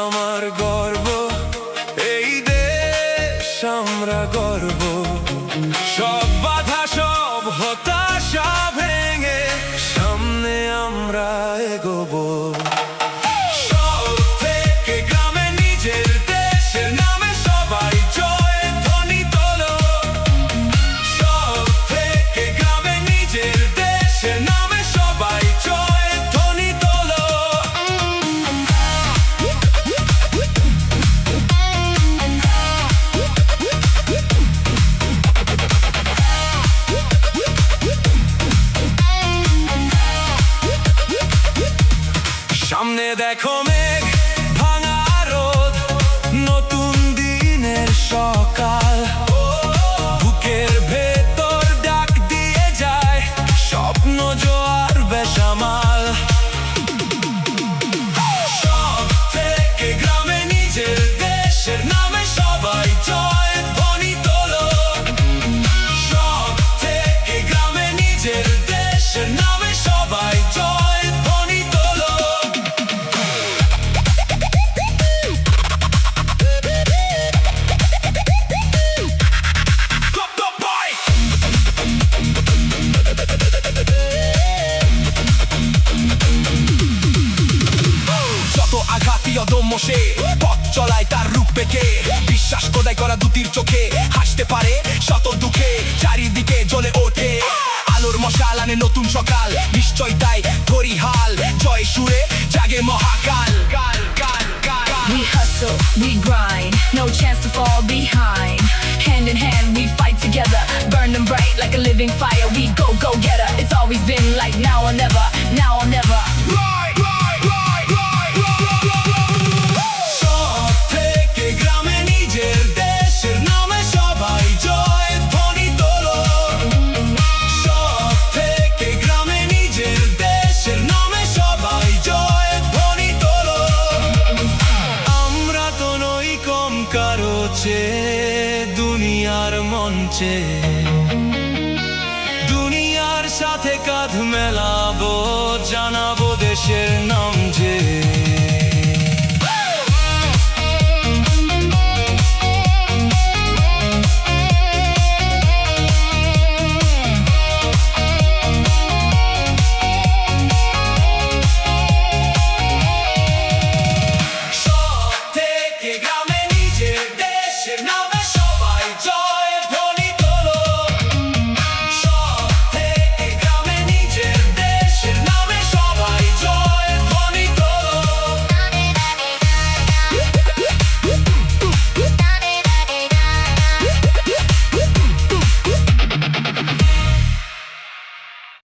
আমার গর্ব, এই দেশ আমরা গর্ব। সব বাধা সব হতাশা ভেঙে সামনে আমরা এগোবো। সব থেকে গ্রামে নিজের দেশের নামে সবাই জয় ধ্বনি তোলো। সব থেকে গ্রামে নিজের দেশের নামে সবাই জয় ধ্বনি তোলো। সামনে দেখো মেঘ ভাঙা রোদ, নতুন দিনের সকাল। বুকের ভেতর ডাক দিয়ে যায় স্বপ্ন জোয়ার বেসামাল। সব থেকে গ্রামে নিজের দেশের নামে সবাই জয় ধ্বনি তোলো। সব থেকে গ্রামে নিজের দেশের নামে সবাই জয় ধ্বনি তোলো। যত আঘাতই অদম্য সে, পথ চলায় তার রূপ পেকে। বিশ্বাস খোদাই করা দুটির চোখে, হাসতে পারে শত দুঃখে। চারিদিকে জ্বলে ওঠে আলোর মশাল, আনে নতুন সকাল। নিশ্চয় তাই ধরি হাল, জয় সুরে জাগে মহাকাল। We hustle, we grind, no chance to fall behind. Hand in hand, we fight together, burn them bright like a living fire. We go, go getter. It's always been like now or never, now or never. সব থেকে গ্রামে নিজের দেশের নামে সবাই জয় ধ্বনি তোলো। সব থেকে গ্রামে নিজের দেশের নামে সবাই জয় ধ্বনি তোলো। আমরা তো নই কম কারো চেয়ে দুনিয়ার মঞ্চে, দুনিয়ার সাথে কাঁধ মেলা